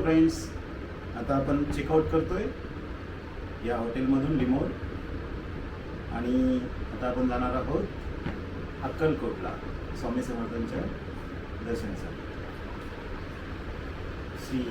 Friends, आता आपण checkout करतोय या हॉटेलमधून लिमोर आणि आता आपण जाणार आहोत अक्कलकोटला स्वामी समर्थांच्या दर्शनासाठी. श्री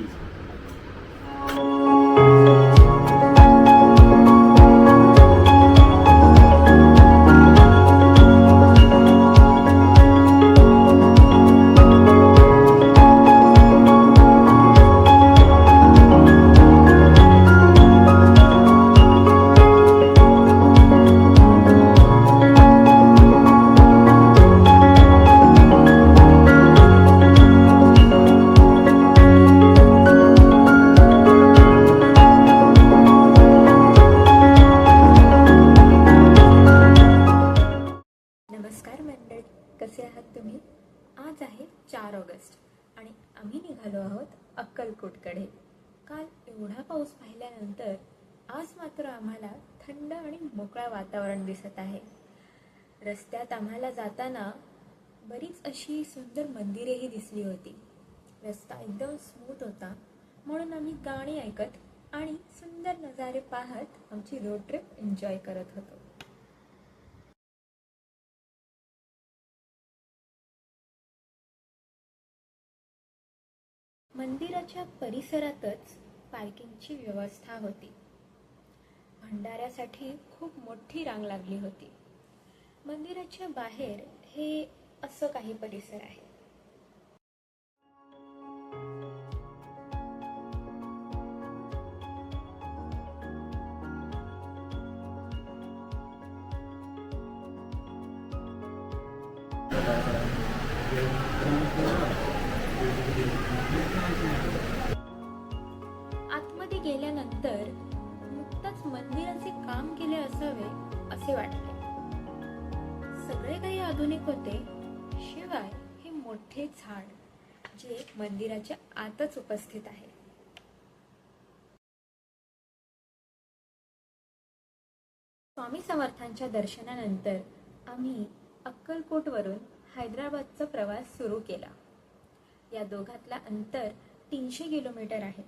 नमस्कार मंडळी, कसे आहात तुम्ही? आज आहे 4 ऑगस्ट आणि आम्ही निघालो आहोत अक्कलकोटकडे. काल एवढा पाऊस पाहिल्यानंतर आज मात्र आम्हाला थंड आणि मोकळा वातावरण दिसत आहे. रस्त्यात आम्हाला जाताना बरीच अशी सुंदर मंदिरेही दिसली होती. रस्ता एकदम स्मूथ होता, म्हणून आम्ही गाणी ऐकत आणि सुंदर नजारे पाहत आमची रोड ट्रिप एन्जॉय करत होतो. मंदिराच्या परिसरातच पार्किंगची व्यवस्था होती. भंडाऱ्यासाठी खूप मोठी रांग लागली होती. मंदिराच्या बाहेर हे असं काही परिसर आहे. आतमध्ये गेल्यानंतर नुकताच मंदिराचे काम केले असावे असे वाटले. सगळे काही आधुनिक होते, शिवाय हे मोठे झाड जे मंदिराच्या आतच उपस्थित आहे. स्वामी समर्थांच्या दर्शनानंतर आम्ही अक्कलकोटवरून हैदराबादचा प्रवास सुरू केला. या दोघातला अंतर 300 किलोमीटर आहे,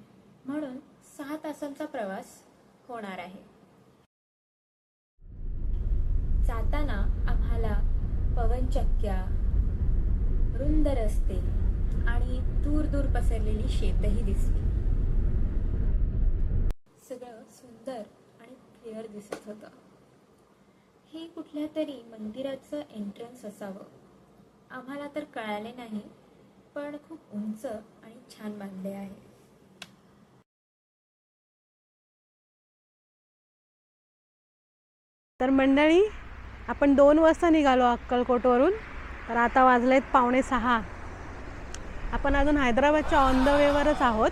म्हणून 6 तासांचा प्रवास होणार आहे. जाताना आम्हाला पवनचक्क्या, रुंद रस्ते आणि दूर दूर पसरलेली शेतही दिसली. सगळं सुंदर आणि क्लिअर दिसत होतं. हे कुठल्या तरी मंदिराचं एंट्रन्स असावं. आम्हाला तर कळाले नाही, पण खूप उंच आणि छान बांधले आहे. तर मंडळी, आपण 2 वाजता निघालो अक्कलकोटवरून. तर आता वाजलेत 5:45. आपण अजून हैदराबादच्या ऑन द वेवरच आहोत.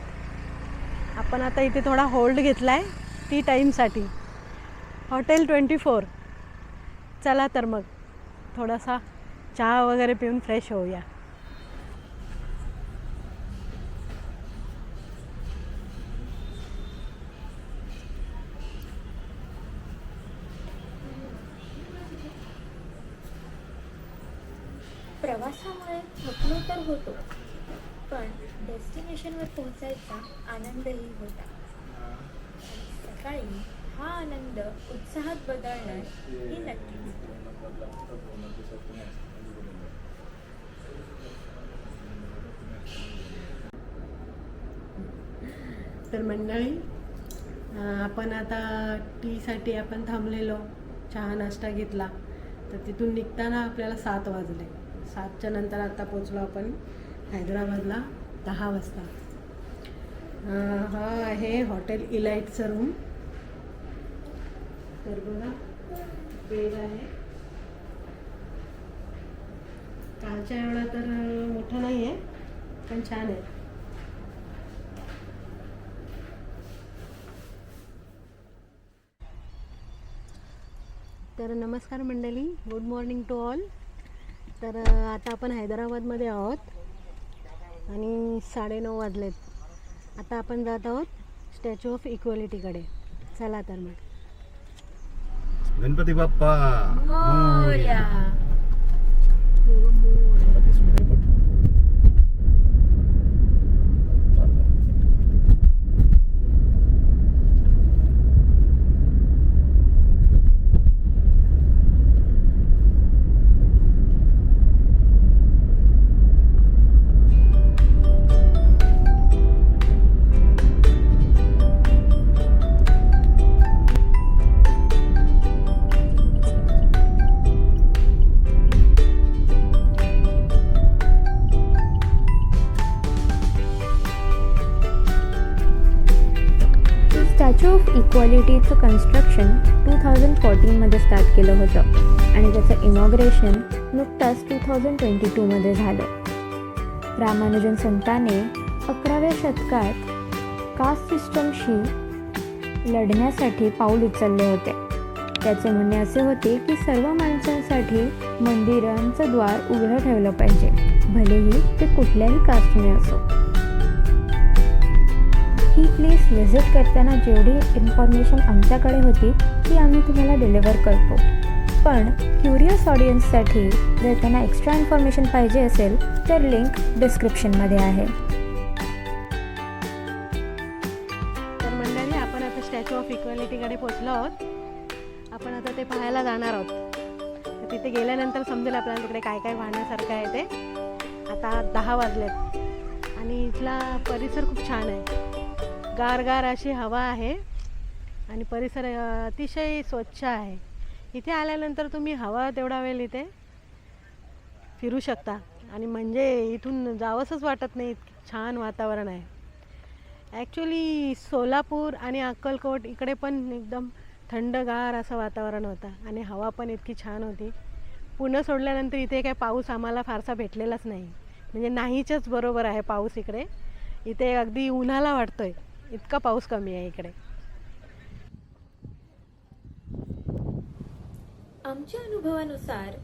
आपण आता इथे थोडा होल्ड घेतला आहे टी टाईमसाठी. हॉटेल 24. चला तर मग थोडासा चहा वगैरे पिऊन फ्रेश होऊया. प्रवासामुळे थकलो तर होतो, पण डेस्टिनेशनवर पोहोचायचा आनंदही होता. आणि सकाळी हा आनंद उत्साहात बदलणार हे नक्कीच. तर मंडळी, आपण आता टीसाठी आपण थांबलेलो, चहा नाश्ता घेतला. तर तिथून निघताना आपल्याला 7 वाजले. 7च्या नंतर आता पोचलो आपण हैदराबादला 10 वाजता. हा आहे हॉटेल इलाइटचा रूम. तर बघा, बेड आहे. कालच्या एवढा तर मोठा नाही आहे, पण छान आहे. तर नमस्कार मंडळी, गुड मॉर्निंग टू ऑल. तर आता आपण हैदराबादमध्ये आहोत आणि 9:30 वाजलेत. आता आपण जात आहोत स्टॅच्यू ऑफ इक्वॅलिटीकडे. चला तर मग. गणपती बाप्पा मोरया. फॅसिलिटीचं कन्स्ट्रक्शन 2014मध्ये स्टार्ट केलं होतं आणि त्याचं इनॉग्रेशन नुकताच 2022मध्ये झालं. रामानुजन संताने 11व्या शतकात कास्ट सिस्टमशी लढण्यासाठी पाऊल उचलले होते. त्याचे म्हणणे असे होते की सर्व माणसांसाठी मंदिरांचं द्वार उघडं ठेवलं पाहिजे, भलेही ते कुठल्याही कास्टने असो. ही प्लेस व्हिजिट करताना जेवढी इन्फॉर्मेशन आमच्याकडे होती ती आम्ही तुम्हाला डिलिव्हर करतो. पण क्युरियस ऑडियन्ससाठी जर त्यांना एक्स्ट्रा इन्फॉर्मेशन पाहिजे असेल तर लिंक डिस्क्रिप्शनमध्ये आहे. तर मंडळी, आपण आता स्टॅच्यू ऑफ इक्वॅलिटीकडे पोचलो आहोत. आपण आता ते पाहायला जाणार आहोत. तर तिथे गेल्यानंतर समजेल आपल्याला तिकडे काय काय पाहण्यासारखं आहे ते. आता 10 वाजलेत आणि इथला परिसर खूप छान आहे. गारगार अशी हवा आहे आणि परिसर अतिशय स्वच्छ आहे. इथे आल्यानंतर तुम्ही हवा तेवढा वेळ इथे फिरू शकता आणि म्हणजे इथून जावंसंच वाटत नाही, इतकं छान वातावरण आहे. ॲक्च्युली सोलापूर आणि अक्कलकोट इकडे पण एकदम थंडगार असं वातावरण होतं आणि हवा पण इतकी छान होती. पुणे सोडल्यानंतर इथे काय पाऊस आम्हाला फारसा भेटलेलाच नाही, म्हणजे नाहीच्याच बरोबर आहे पाऊस इकडे. इथे अगदी उन्हाला वाटतोय, इतका पाऊस कमी आहे इकडे. आमच्या अनुभवानुसार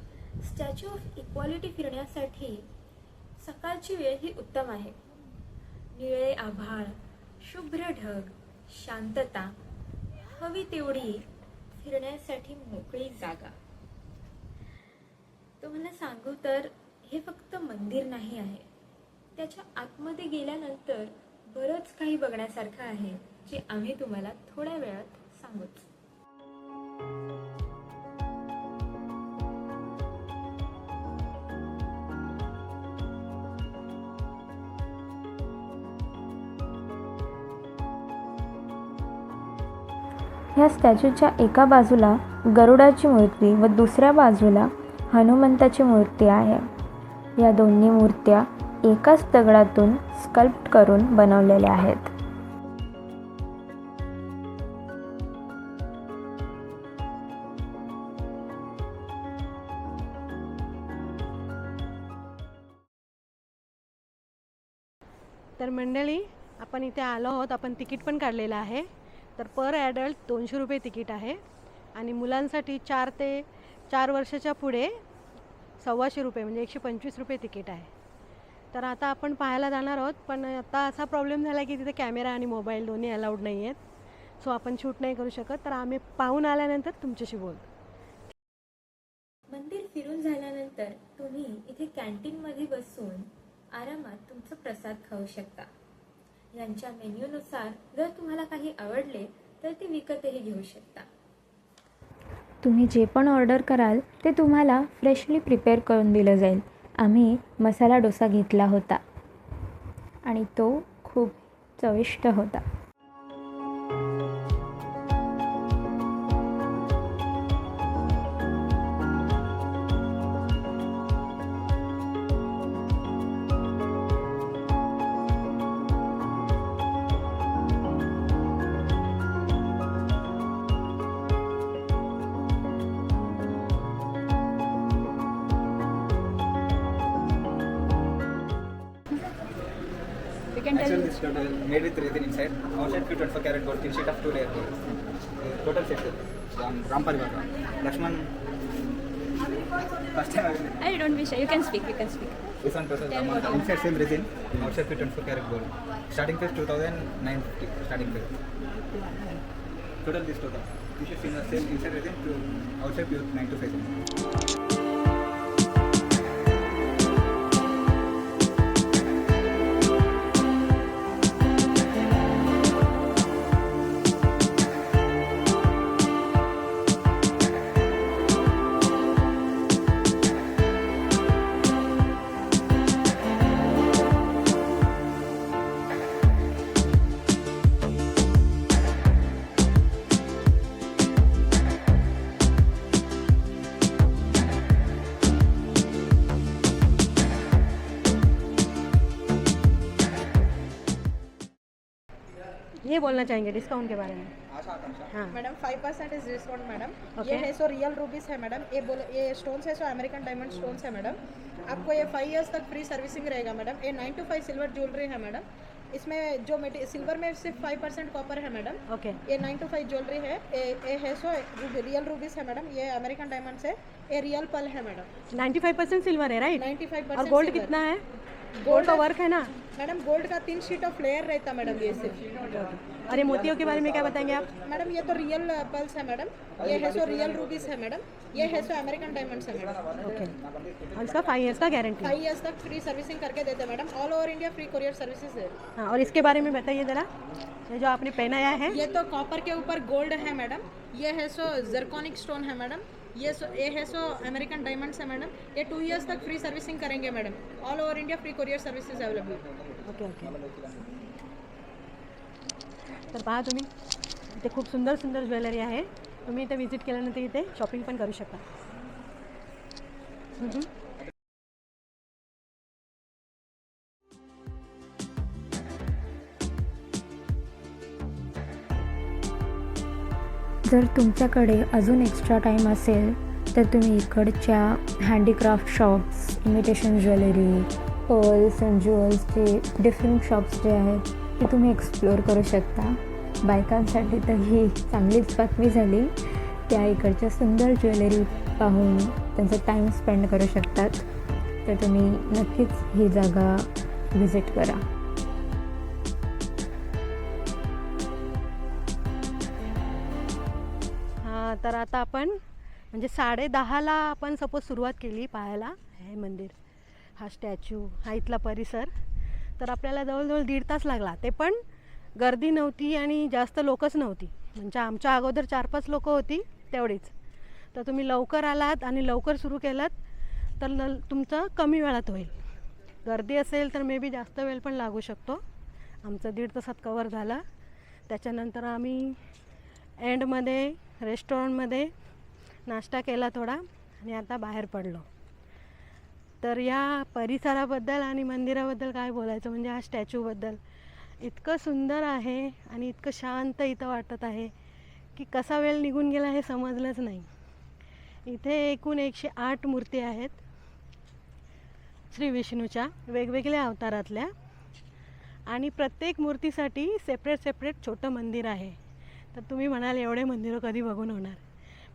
स्टॅच्यू ऑफ इक्वॅलिटी फिरण्यासाठी सकाळची वेळ ही उत्तम आहे. निळे आभाळ, शुभ्र ढग, शांतता, हवी तेवढी फिरण्यासाठी मोकळी जागा. तुम्हाला सांगू तर हे फक्त मंदिर नाही आहे, त्याच्या आतमध्ये गेल्यानंतर बरंच काही बघण्यासारखं आहे जे आम्ही तुम्हाला थोड्या वेळात सांगूच. ह्या स्टॅच्यूच्या एका बाजूला गरुडाची मूर्ती व दुसऱ्या बाजूला हनुमंताची मूर्ती आहे. या दोन्ही मूर्त्या एकाच दगडातून स्कल्प्ट करून बनवलेल्या आहेत. तर मंडळी, आपण इथे आलो आहोत. आपण तिकीट पण काढलेलं आहे. तर पर ॲडल्ट 200 रुपये तिकीट आहे आणि मुलांसाठी 4 ते 4 वर्षाच्या पुढे 125 रुपये, म्हणजे 125 रुपये तिकीट आहे. तर आता आपण पाहायला जाणार आहोत. पण आता असा प्रॉब्लेम झाला की तिथे कॅमेरा आणि मोबाईल दोन्ही अलाउड नाही आहेत, सो आपण शूट नाही करू शकत. तर आम्ही पाहून आल्यानंतर तुमच्याशी बोलतो. मंदिर फिरून झाल्यानंतर तुम्ही इथे कॅन्टीनमध्ये बसून आरामात तुमचा प्रसाद खाऊ शकता. यांच्या मेन्यूनुसार जर तुम्हाला काही आवडले तर ते विकतही घेऊ शकता. तुम्ही जे पण ऑर्डर कराल ते तुम्हाला फ्रेशली प्रिपेअर करून दिलं जाईल. आम्ही मसाला डोसा घेतला होता आणि तो खूप चविष्ट होता. Actually, this total made with resin inside. Outside fit 24 karat gold, thin sheet of 2 layer gold. Total set. Ram Parivar. Lakshman. First time. I don't wish. You can speak. You can speak. This one total. Inside same resin. Outside fit 24 karat gold. Starting price 2,950. Starting price. Total this total. You should see the same inside resin to outside pure 925. ये बोलना चाहेंगे discount के बारे में? हाँ madam 5% is discount madam. Okay. ये है so real रूबीज है madam. ये स्टोन्स है सो अमेरिकन डायमंड स्टोन्स है मैडम। आपको ये 5 इयर्स तक फ्री सर्विसिंग रहेगा मैडम। ये 9 to 5 सिल्वर ज्वेलरी है मैडम। इसमें जो सिल्वर में सिर्फ 5% कॉपर है मैडम। ओके ये 9 to 5 ज्वेलरी है। ये है सो रियल रूबीज है मैडम। ये अमेरिकन डायमंड्स है। ये रियल पल है मैडम। 95% सिल्वर है राइट 95% और गोल्ड कितना है गोल्ड का वर्क है ना मैडम गोल्ड का 3 शीट ऑफ लेयर रहता मैडम ये सिर्फ। और ये मोतियों के बारे में क्या बताएंगे आप मैडम ये तो रियल पल्स है मैडम। ये है सो रियल रूबीज है मैडम। ये है सो अमेरिकन डायमंड्स है मैडम। ओके और इसका 5 इयर्स का गारंटी 5 इयर्स तक फ्री सर्विसिंग करके देते हैं madam. All over India free courier services है। हाँ और इसके बारे में बताइए ज़रा ये जो आपने पहनाया है ये तो कॉपर के ऊपर गोल्ड है मैडम। ये है सो जर्कोनिक स्टोन है मैडम। ये है सो अमेरिकन डायमंड्स है मैडम। ये 2 इयर्स तक फ्री सर्विसिंग करेंगे madam. All over India free courier services available. Okay okay तर पहा तुम्ही इथे खूप सुंदर सुंदर ज्वेलरी आहे तुम्ही इथे विजिट केल्यानंतर इथे शॉपिंग पण करू शकता जर तुमच्याकडे अजून एक्स्ट्रा टाईम असेल तर तुम्ही इकडच्या handicraft shops imitation jewellery pearls and ज्वेल्सचे डिफरंट शॉप्स जे आहेत ते तुम्ही एक्सप्लोअर करू शकता. बायकांसाठी तर ही चांगलीच बातमी झाली. त्या इकडच्या सुंदर ज्वेलरी पाहून त्यांचा टाईम स्पेंड करू शकतात. तर तुम्ही नक्कीच ही जागा व्हिजिट करा. हां तर आता आपण म्हणजे 10:30ला आपण सपोज सुरुवात केली पाहायला हे मंदिर हा स्टॅच्यू हा इथला परिसर तर आपल्याला जवळजवळ 1.5 तास लागला. ते पण गर्दी नव्हती आणि जास्त लोकच नव्हती म्हणजे आमच्या अगोदर 4-5 लोक होती तेवढीच. तर तुम्ही लवकर आलात आणि लवकर सुरू केलात तर तुमचं कमी वेळात होईल. गर्दी असेल तर मे बी जास्त वेळ पण लागू शकतो. आमचं 1.5 तासात कवर झालं. त्याच्यानंतर आम्ही एंडमध्ये रेस्टॉरंटमध्ये नाश्ता केला थोडा आणि आता बाहेर पडलो. तर या परिसराबद्दल आणि मंदिराबद्दल काय बोलायचं म्हणजे हा स्टॅच्यूबद्दल इतकं सुंदर आहे आणि इतकं शांत इथं वाटत आहे की कसा वेळ निघून गेला हे समजलंच नाही. इथे एकूण 108 मूर्ती आहेत श्री विष्णूच्या वेगवेगळ्या अवतारातल्या आणि प्रत्येक मूर्तीसाठी सेपरेट छोटं मंदिर आहे. तर तुम्ही म्हणाल एवढे मंदिरं कधी बघून होणार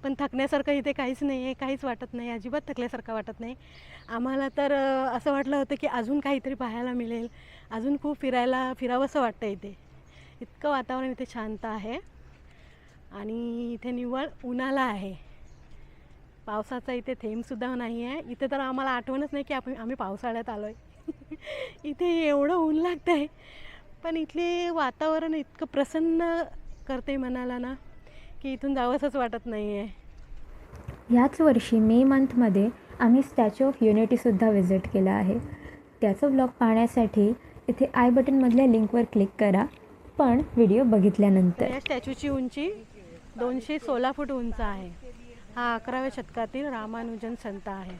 पण थकण्यासारखं इथे काहीच नाही आहे. काहीच वाटत नाही अजिबात थकल्यासारखं वाटत नाही. आम्हाला तर असं वाटलं होतं की अजून काहीतरी पाहायला मिळेल अजून खूप फिरावंसं वाटतं इथे. इतकं वातावरण इथे शांत आहे आणि इथे निव्वळ उन्हाळा आहे. पावसाचा इथे थेंबसुद्धा नाही आहे. इथे तर आम्हाला आठवणच नाही की आम्ही पावसाळ्यात आलो आहे. इथे एवढं ऊन लागतं आहे पण इथले वातावरण इतकं प्रसन्न करते मनाला ना की इथून जावंसंच वाटत नाही आहे. याच वर्षी मे मंथमध्ये आम्ही स्टॅच्यू ऑफ युनिटीसुद्धा व्हिजिट केला आहे. त्याचं ब्लॉग पाहण्यासाठी इथे आय बटनमधल्या लिंकवर क्लिक करा पण व्हिडिओ बघितल्यानंतर. या स्टॅच्यूची उंची 216 फूट उंच आहे. हा 11व्या शतकातील रामानुजन संत आहे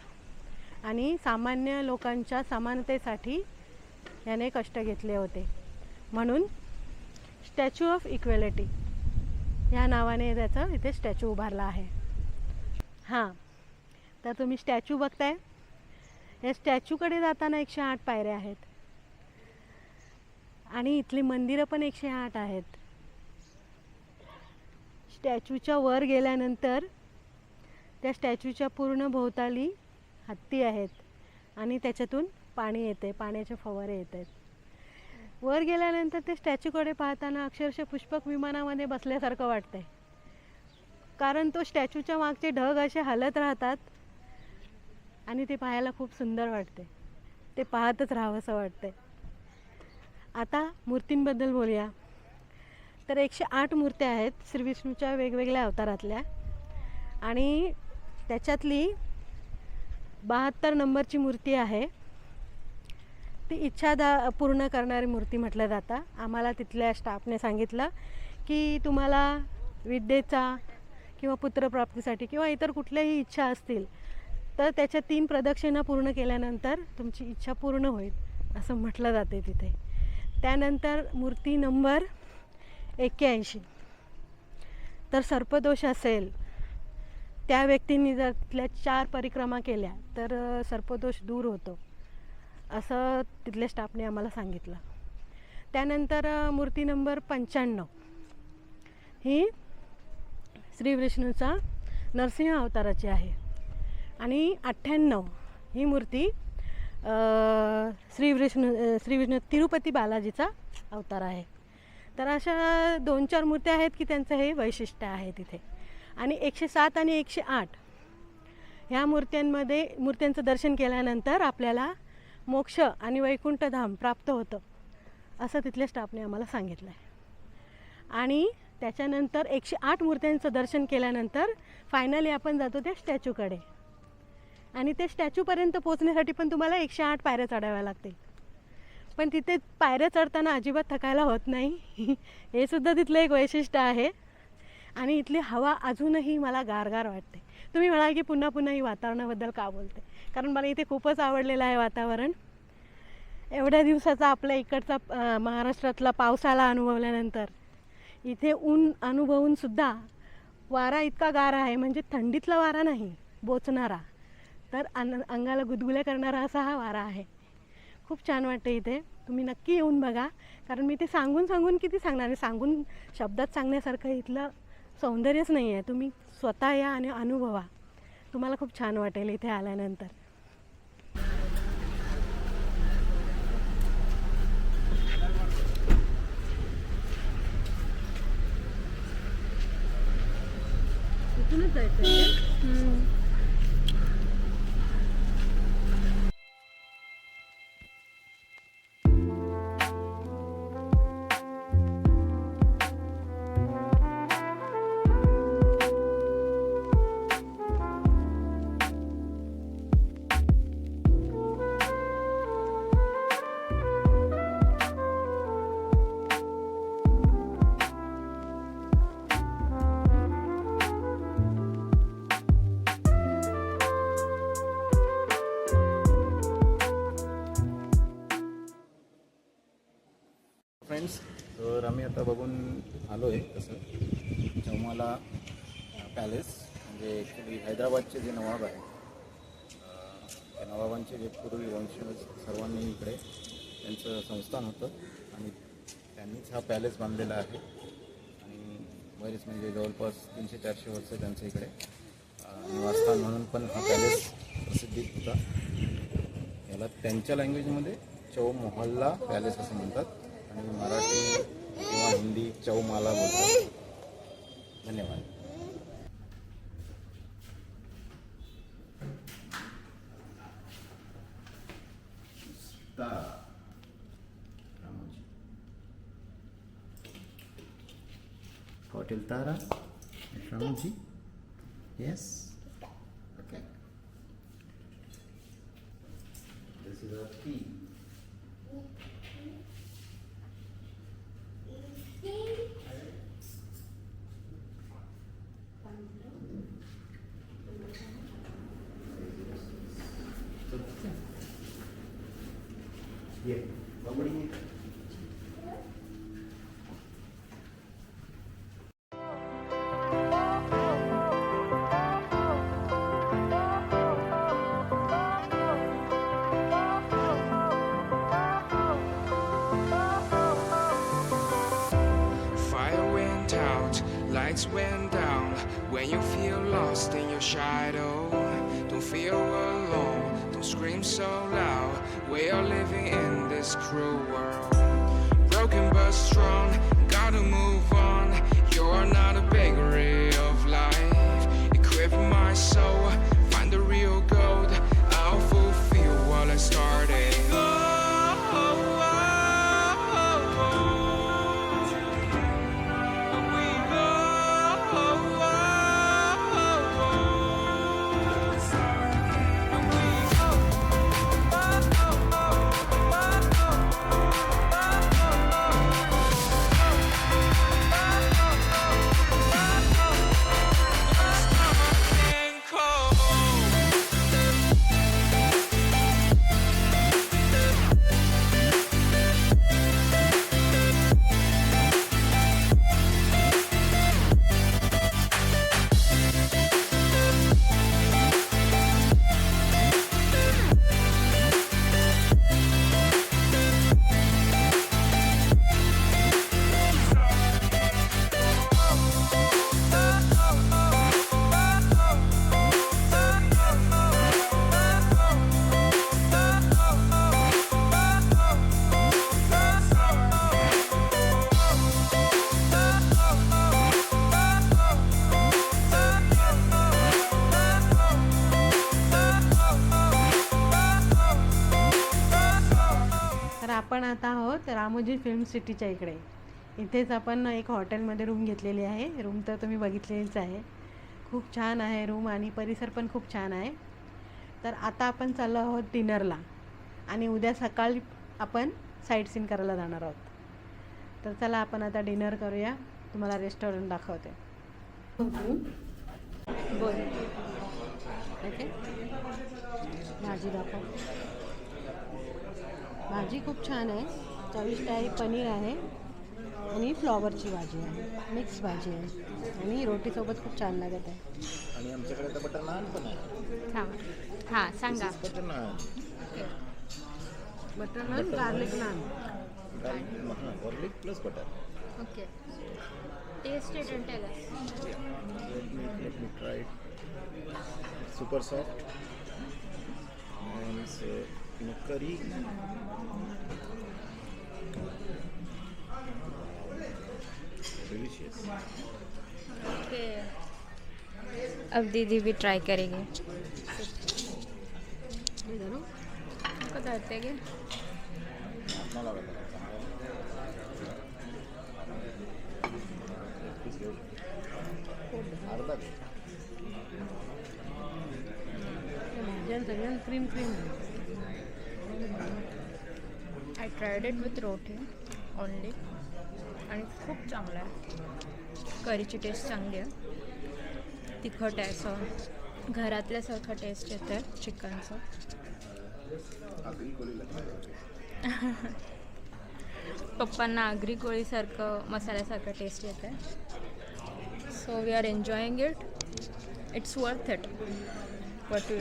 आणि सामान्य लोकांच्या समानतेसाठी याने कष्ट घेतले होते म्हणून स्टॅच्यू ऑफ इक्वेलिटी ह्या नावाने त्याचं इथे स्टॅच्यू उभारला आहे. हां तर तुम्ही स्टॅच्यू बघताय. या स्टॅच्यूकडे जाताना 108 पायऱ्या आहेत आणि इथली मंदिरं पण 108 आहेत. स्टॅच्यूच्या वर गेल्यानंतर त्या स्टॅच्यूच्या पूर्ण भोवताली हत्ती आहेत आणि त्याच्यातून पाणी येते पाण्याचे फवारे येत आहेत. वर गेल्यानंतर ते स्टॅच्यूकडे पाहताना अक्षरशः पुष्पक विमानामध्ये बसल्यासारखं वाटतंय कारण तो स्टॅच्यूच्या मागचे ढग असे हलत राहतात आणि ते पाहायला खूप सुंदर वाटते. ते पाहतच राहावंसं वाटतंय. आता मूर्तींबद्दल बोलूया. तर 108 मूर्त्या आहेत श्री विष्णूच्या वेगवेगळ्या अवतारातल्या आणि त्याच्यातली 72 नंबरची मूर्ती आहे ती इच्छा पूर्ण करणारी मूर्ती म्हटलं जातं. आम्हाला तिथल्या स्टाफने सांगितलं की तुम्हाला विद्येचा किंवा पुत्रप्राप्तीसाठी किंवा इतर कुठल्याही इच्छा असतील तर त्याच्या 3 प्रदक्षिणा पूर्ण केल्यानंतर तुमची इच्छा पूर्ण होईल असं म्हटलं जाते तिथे. त्यानंतर मूर्ती नंबर 81 तर सर्पदोष असेल, त्या व्यक्तींनी जर तिथल्या 4 परिक्रमा केल्या तर सर्पदोष दूर होतो, असं तिथल्या स्टाफने आम्हाला सांगितलं. त्यानंतर मूर्ती नंबर 95 ही श्री विष्णूचा नरसिंह अवताराची आहे. आणि 98 ही मूर्ती श्री विष्णू तिरुपती बालाजीचा अवतार आहे. तर अशा 2-4 मूर्त्या आहेत की त्यांचं हे वैशिष्ट्य आहे तिथे. आणि 107 आणि 108 ह्या मूर्त्यांचं दर्शन केल्यानंतर आपल्याला मोक्ष आणि वैकुंठधाम प्राप्त होतं, असं तिथल्या स्टाफने आम्हाला सांगितलं आहे. आणि त्याच्यानंतर 108 मूर्त्यांचं दर्शन केल्यानंतर फायनली आपण जातो त्या स्टॅच्यूकडे. आणि त्या स्टॅच्यूपर्यंत पोचण्यासाठी पण तुम्हाला 108 पायऱ्या चढाव्या लागतील. पण तिथे पायऱ्या चढताना अजिबात थकायला होत नाही. हे सुद्धा तिथलं एक वैशिष्ट्य आहे. आणि इथली हवा अजूनही मला गारगार वाटते. तुम्ही म्हणाल की पुन्हा पुन्हा ही वातावरणाबद्दल का बोलते, कारण मला इथे खूपच आवडलेलं आहे वातावरण. एवढ्या दिवसाचा आपल्या इकडचा महाराष्ट्रातला पावसाला अनुभवल्यानंतर इथे ऊन अनुभवूनसुद्धा वारा इतका गार आहे, म्हणजे थंडीतला वारा नाही, बोचणारा, तर अंगाला गुदगुल्या करणारा असा हा वारा आहे. खूप छान वाटते इथे. तुम्ही नक्की येऊन बघा, कारण मी ते सांगून किती सांगणार आहे. सांगून शब्दात सांगण्यासारखं इथलं सौंदर्यच नाही आहे. तुम्ही स्वतः या आणि अनुभवा, तुम्हाला खूप छान वाटेल इथे आल्यानंतर. इथूनच जायचं. फ्रेंड्स, तर आम्ही आता बघून आलो आहे तसं चौमाला पॅलेस. म्हणजे ॲक्च्युली हैदराबादचे जे नवाब आहेत, त्या नवाबांचे जे पूर्वी वंशज सर्वांनी इकडे त्यांचं संस्थान होतं आणि त्यांनीच हा पॅलेस बांधलेला आहे. आणि बरेच म्हणजे जवळपास 300-400 वर्ष त्यांचं इकडे निवासस्थान म्हणून पण हा पॅलेस प्रसिद्धीत होता. याला त्यांच्या लँग्वेजमध्ये चौ मोहल्ला पॅलेस असं म्हणतात आणि मराठी किंवा हिंदी चौमाला बोलतात. धन्यवाद. Hotel Tara, Ramoji. Yes, okay. This is our की. Fire went out, lights went down. When you feel lost in your shadow, don't feel alone, don't scream so loud. We are living in this cruel world. Broken but strong, gotta move on. You're not a bakery of life. Equip my soul, find the real gold. I'll fulfill what I started. आपण आता आहोत Ramoji film सिटीच्या इकडे. इथेच आपण एक हॉटेलमध्ये room घेतलेली आहे. रूम तर तुम्ही बघितलेलीच आहे. खूप छान आहे रूम आणि परिसर पण खूप छान आहे. तर आता आपण चाललो आहोत डिनरला आणि उद्या सकाळी आपण साईट सीन करायला जाणार आहोत. तर चला आपण आता डिनर करूया. तुम्हाला रेस्टॉरंट दाखवते. बोल ओके. भाजी दाखव. भाजी खूप छान आहे, चविष्ट आहे. पनीर आहे आणि फ्लॉवरची भाजी आहे, मिक्स भाजी आहे आणि रोटीसोबत खूप छान लागत आहे. आणि आमच्याकडे तर बटर नान पण आहे. हां हां सांगा. Butter naan, butter naan, garlic naan. Garlic plus butter. Okay. Taste it and tell us. Let me try it. Super soft. And so, curry. Delicious. Okay. अब दीदी भी ट्राई करेंगे. को धरते गे. मला आवडलं. अर्धा घे. भाज्या सगळ्या क्रीम क्रीम आहे. I tried it with roti only. आणि खूप चांगलं आहे. करीची टेस्ट चांगली आहे. तिखट आहे, असं घरातल्यासारखं टेस्ट येतं आहे चिकनचं. आगरी कोळी लागते. पप्पांना आगरी कोळीसारखं मसाल्यासारखं टेस्ट येतं आहे. So we are enjoying it. It's worth it. What you.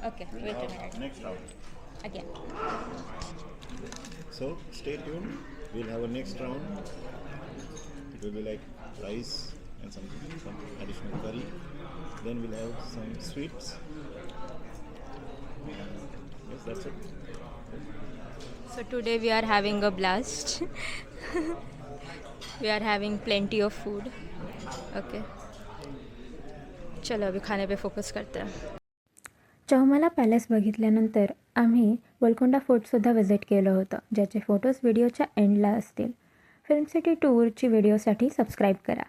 Okay wait a minute. Next round. Again. So stay tuned. We'll have a next round. It will be like rice and some additional curry. Then we'll have some sweets. Yes, that's it. So today we are having a blast. We are having plenty of food. Okay. चलो अभी खाने पे focus करते हैं. Chowmahalla palace बघितल्यानंतर आम्ही Golconda फोर्टसुद्धा visit केलं होतं, ज्याचे फोटोज व्हिडिओच्या एंडला असतील. फिल्म सिटी टूरची व्हिडिओसाठी सबस्क्राईब करा.